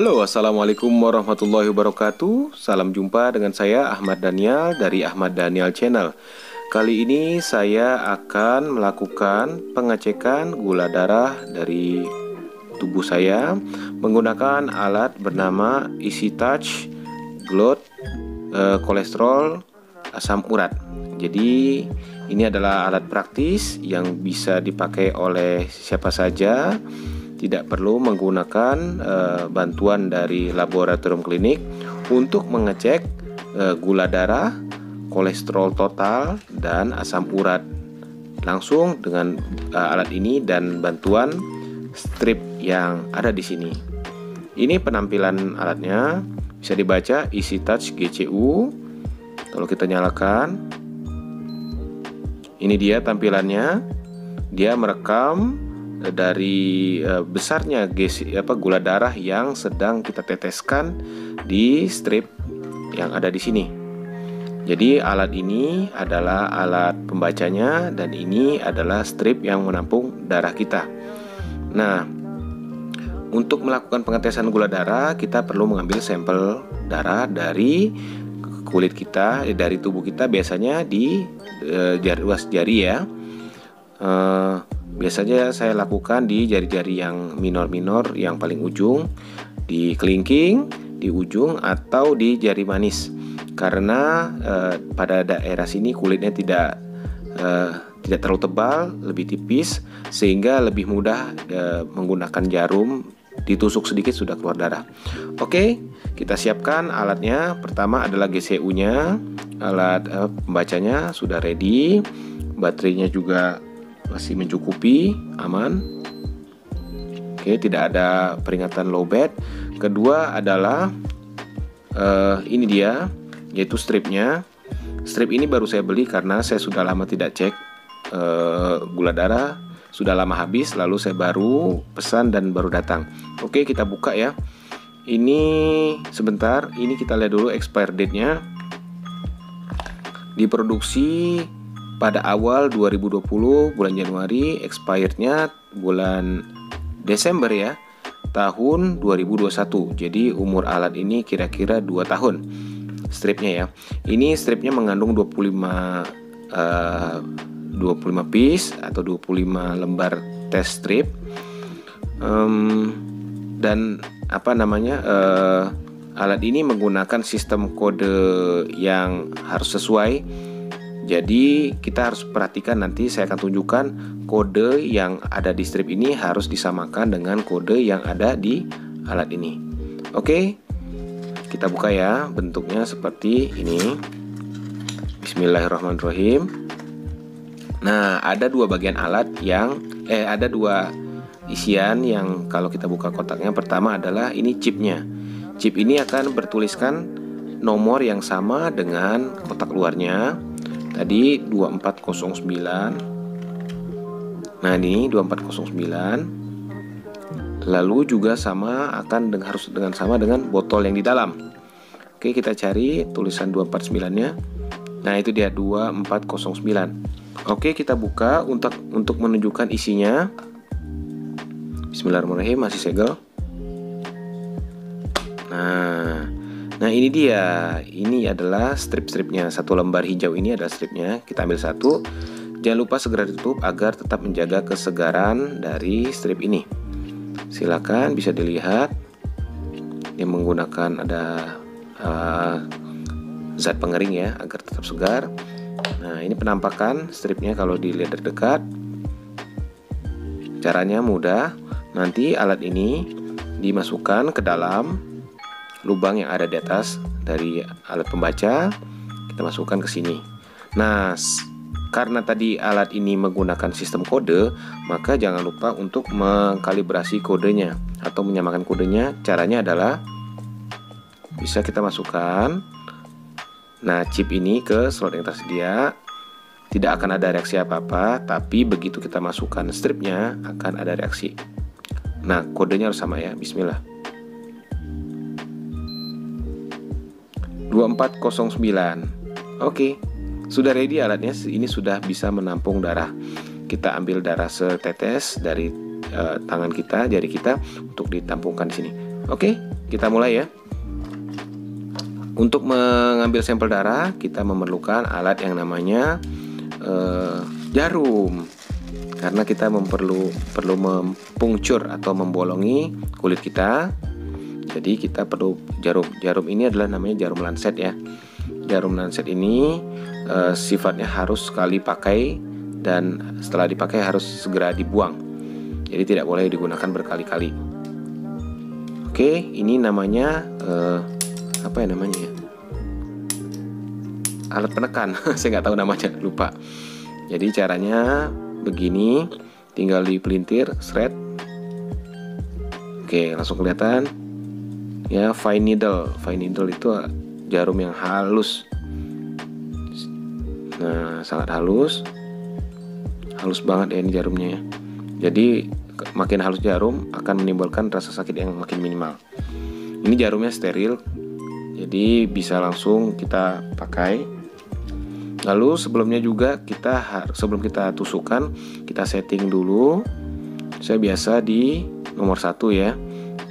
Halo, Assalamualaikum warahmatullahi wabarakatuh. Salam jumpa dengan saya Ahmad Daniel dari Ahmad Daniel Channel. Kali ini saya akan melakukan pengecekan gula darah dari tubuh saya menggunakan alat bernama Easy Touch Blood Kolesterol Asam Urat. Jadi ini adalah alat praktis yang bisa dipakai oleh siapa saja. Tidak perlu menggunakan bantuan dari laboratorium klinik untuk mengecek gula darah, kolesterol total, dan asam urat. Langsung dengan alat ini dan bantuan strip yang ada di sini. Ini penampilan alatnya, bisa dibaca Easy Touch GCU. Kalau kita nyalakan, ini dia tampilannya. Dia merekam dari besarnya gula darah yang sedang kita teteskan di strip yang ada di sini. Jadi alat ini adalah alat pembacanya dan ini adalah strip yang menampung darah kita. Nah, untuk melakukan pengetesan gula darah kita perlu mengambil sampel darah dari kulit kita, dari tubuh kita, biasanya di ruas jari ya. Biasanya saya lakukan di jari-jari yang minor-minor, yang paling ujung, di kelingking, di ujung, atau di jari manis. Karena pada daerah sini kulitnya tidak terlalu tebal, lebih tipis, sehingga lebih mudah menggunakan jarum, ditusuk sedikit sudah keluar darah. Oke, kita siapkan alatnya. Pertama adalah GCU-nya, alat pembacanya sudah ready, baterainya juga masih mencukupi, aman. Oke, tidak ada peringatan lowbat. Kedua adalah ini dia, yaitu stripnya. Strip ini baru saya beli karena saya sudah lama tidak cek gula darah, sudah lama habis, lalu saya baru pesan dan baru datang. Oke, kita buka ya. Ini sebentar, ini kita lihat dulu expire date-nya. Diproduksi pada awal 2020 bulan Januari, expirednya bulan Desember ya, tahun 2021. Jadi umur alat ini kira-kira 2 tahun stripnya ya. Ini stripnya mengandung 25 piece atau 25 lembar test strip. Dan alat ini menggunakan sistem kode yang harus sesuai. Jadi kita harus perhatikan, nanti saya akan tunjukkan kode yang ada di strip ini harus disamakan dengan kode yang ada di alat ini. Oke, kita buka ya. Bentuknya seperti ini. Bismillahirrahmanirrahim. Nah, ada dua bagian alat ada dua isian yang kalau kita buka kotaknya. Pertama adalah ini chipnya. Chip ini akan bertuliskan nomor yang sama dengan kotak luarnya. Tadi 2409. Nah, ini 2409. Lalu juga harus sama dengan botol yang di dalam. Oke, kita cari tulisan 249-nya. Nah, itu dia 2409. Oke, kita buka untuk menunjukkan isinya. Bismillahirrahmanirrahim, masih segel. Nah ini dia, ini adalah strip-stripnya. Satu lembar hijau ini adalah stripnya. Kita ambil satu. Jangan lupa segera ditutup agar tetap menjaga kesegaran dari strip ini. Silakan bisa dilihat. Dia menggunakan ada zat pengering ya, agar tetap segar. Nah, ini penampakan stripnya kalau dilihat dari dekat. Caranya mudah. Nanti alat ini dimasukkan ke dalam lubang yang ada di atas dari alat pembaca, kita masukkan ke sini. Nah, karena tadi alat ini menggunakan sistem kode, maka jangan lupa untuk mengkalibrasi kodenya atau menyamakan kodenya. Caranya adalah bisa kita masukkan chip ini ke slot yang tersedia. Tidak akan ada reaksi apa-apa, tapi begitu kita masukkan stripnya akan ada reaksi. Nah, kodenya harus sama ya. Bismillah. 2409. Oke, sudah ready alatnya. Ini sudah bisa menampung darah. Kita ambil darah setetes dari tangan kita, jari kita, untuk ditampungkan di sini. Oke, kita mulai ya. Untuk mengambil sampel darah, kita memerlukan alat yang namanya jarum. Karena kita perlu mempungcur atau membolongi kulit kita. Jadi kita perlu jarum. Jarum ini adalah namanya jarum lancet ya. Jarum lancet ini sifatnya harus sekali pakai dan setelah dipakai harus segera dibuang. Jadi tidak boleh digunakan berkali-kali. Oke, ini namanya apa ya namanya ya? Alat penekan. Saya nggak tahu namanya, lupa. Jadi caranya begini, tinggal dipelintir, shred. Oke, langsung kelihatan. Ya, fine needle. Fine needle itu jarum yang halus. Nah, sangat halus. Halus banget ya ini jarumnya ya. Jadi makin halus jarum akan menimbulkan rasa sakit yang makin minimal. Ini jarumnya steril. Jadi bisa langsung kita pakai. Lalu sebelumnya juga sebelum kita tusukkan, kita setting dulu. Saya biasa di nomor 1 ya,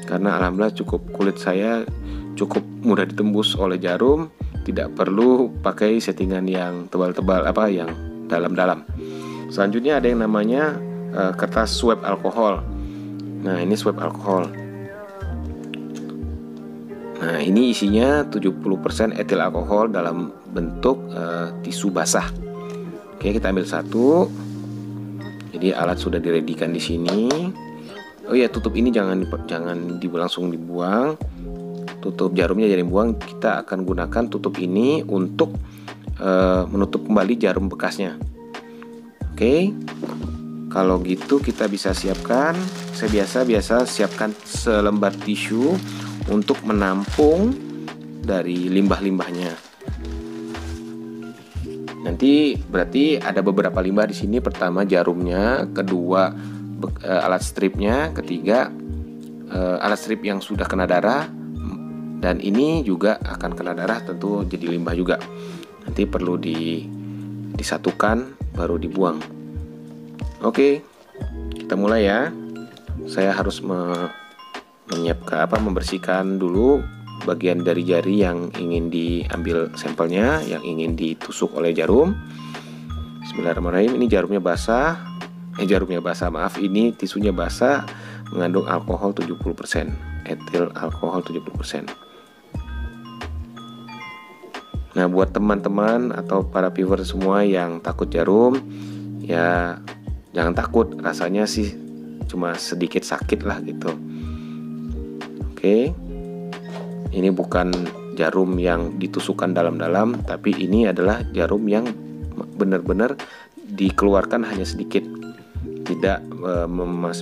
karena alhamdulillah kulit saya cukup mudah ditembus oleh jarum, tidak perlu pakai settingan yang tebal-tebal yang dalam-dalam. Selanjutnya ada yang namanya kertas swab alkohol. Nah, ini swab alkohol. Nah, ini isinya 70% etil alkohol dalam bentuk tisu basah. Oke, kita ambil satu. Jadi alat sudah diredikan di sini. Oh ya, tutup ini jangan langsung dibuang. Tutup jarumnya jangan dibuang. Kita akan gunakan tutup ini untuk menutup kembali jarum bekasnya. Oke. Kalau gitu kita bisa siapkan. Saya biasa siapkan selembar tisu untuk menampung dari limbah-limbahnya. Nanti berarti ada beberapa limbah di sini. Pertama jarumnya, kedua alat stripnya, ketiga alat strip yang sudah kena darah, dan ini juga akan kena darah, tentu jadi limbah juga. Nanti perlu disatukan baru dibuang. Oke, kita mulai ya. Saya harus membersihkan dulu bagian dari jari yang ingin diambil sampelnya, yang ingin ditusuk oleh jarum. Bismillahirrahmanirrahim. Ini jarumnya basah. Ini tisunya basah, mengandung alkohol 70%, etil alkohol 70%. Nah, buat teman-teman atau para viewer semua yang takut jarum, ya jangan takut, rasanya sih cuma sedikit sakit lah gitu. Oke, ini bukan jarum yang ditusukkan dalam-dalam, tapi ini adalah jarum yang benar-benar dikeluarkan hanya sedikit, tidak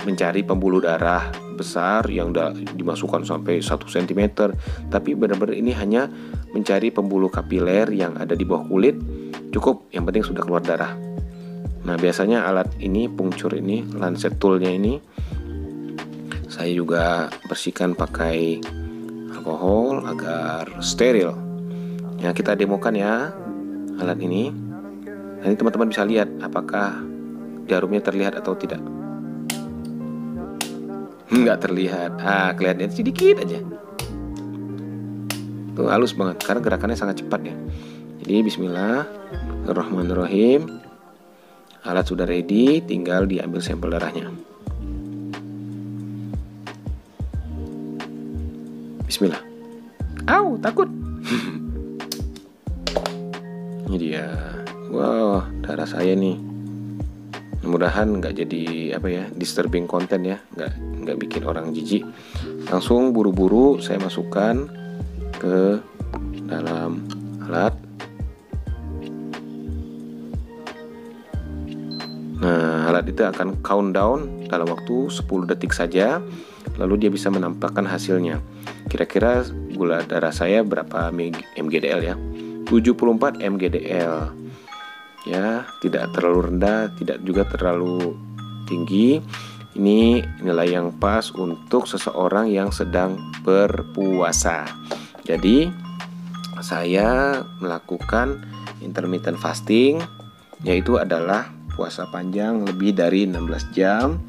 mencari pembuluh darah besar yang dimasukkan sampai 1 cm, tapi benar-benar ini hanya mencari pembuluh kapiler yang ada di bawah kulit, cukup, yang penting sudah keluar darah. Nah, biasanya alat ini, puncture ini, lancet toolnya ini, saya juga bersihkan pakai alkohol agar steril. Ya, kita demokan ya alat ini. Nanti teman-teman bisa lihat apakah jarumnya terlihat atau tidak. Nggak terlihat. Kelihatannya sedikit aja. Tuh, halus banget karena gerakannya sangat cepat ya. Jadi bismillahirrahmanirrahim. Alat sudah ready, tinggal diambil sampel darahnya. Bismillah. Au, takut. Ini dia. Wow, darah saya nih. Mudah-mudahan nggak jadi disturbing konten ya, nggak bikin orang jijik. Langsung buru-buru saya masukkan ke dalam alat. Nah, alat itu akan countdown dalam waktu 10 detik saja, lalu dia bisa menampakkan hasilnya. Kira-kira gula darah saya berapa mgdl ya? 74 mgdl. Ya, tidak terlalu rendah, tidak juga terlalu tinggi. Ini nilai yang pas untuk seseorang yang sedang berpuasa. Jadi, saya melakukan intermittent fasting, yaitu adalah puasa panjang lebih dari 16 jam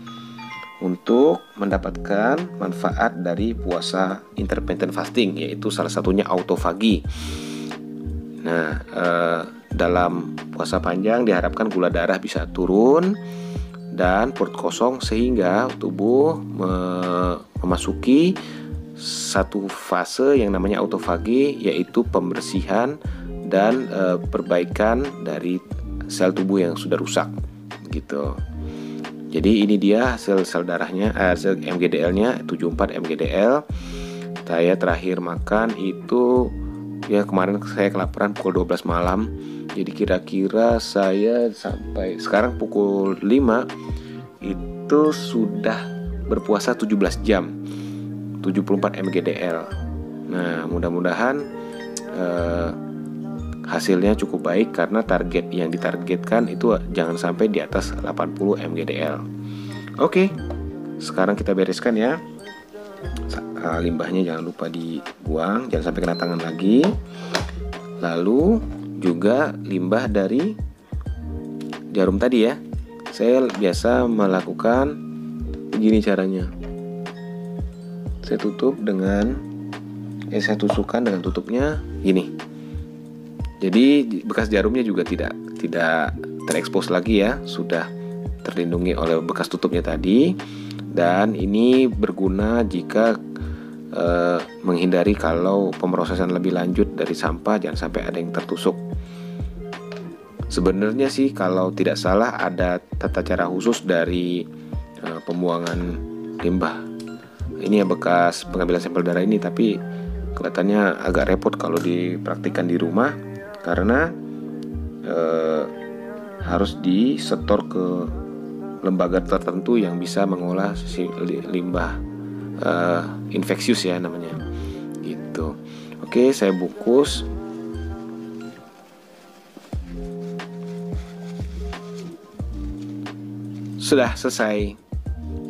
untuk mendapatkan manfaat dari puasa intermittent fasting, yaitu salah satunya autofagi. Nah, dalam puasa panjang diharapkan gula darah bisa turun dan perut kosong sehingga tubuh memasuki satu fase yang namanya autofagi, yaitu pembersihan dan perbaikan dari sel tubuh yang sudah rusak gitu. Jadi ini dia sel darahnya, sel MGDL-nya 74 MGDL. Saya terakhir makan itu ya kemarin saya kelaparan pukul 12 malam. Jadi kira-kira saya sampai sekarang pukul 5 itu sudah berpuasa 17 jam, 74 MGDL. Nah, mudah-mudahan hasilnya cukup baik karena target yang ditargetkan itu jangan sampai di atas 80 MGDL. Oke, sekarang kita bereskan ya. Limbahnya jangan lupa dibuang, jangan sampai kena tangan lagi. Lalu juga limbah dari jarum tadi ya. Saya biasa melakukan begini caranya. Saya tutup dengan saya tusukkan dengan tutupnya gini. Jadi bekas jarumnya juga tidak terekspos lagi ya, sudah terlindungi oleh bekas tutupnya tadi. Dan ini berguna jika menghindari kalau pemrosesan lebih lanjut dari sampah, jangan sampai ada yang tertusuk. Sebenarnya sih kalau tidak salah ada tata cara khusus dari pembuangan limbah. Ini ya bekas pengambilan sampel darah ini, tapi kelihatannya agak repot kalau dipraktikkan di rumah karena harus disetor ke lembaga tertentu yang bisa mengolah limbah infeksius ya namanya gitu. Oke, saya bungkus. Sudah selesai,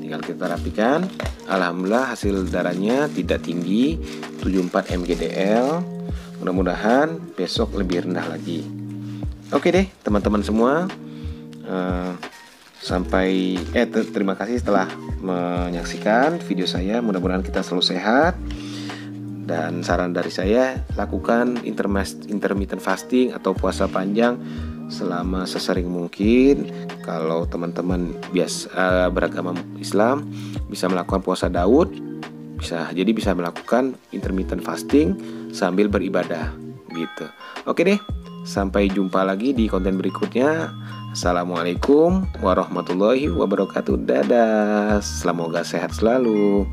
tinggal kita rapikan. Alhamdulillah hasil darahnya tidak tinggi, 74 MGDL. Mudah-mudahan besok lebih rendah lagi. Oke deh teman-teman semua, terima kasih telah menyaksikan video saya. Mudah-mudahan kita selalu sehat. Dan saran dari saya, lakukan intermittent fasting atau puasa panjang selama sesering mungkin. Kalau teman-teman biasa beragama Islam bisa melakukan puasa Daud, bisa melakukan intermittent fasting sambil beribadah gitu. Oke deh, sampai jumpa lagi di konten berikutnya. Assalamualaikum warahmatullahi wabarakatuh. Dadah, semoga sehat selalu.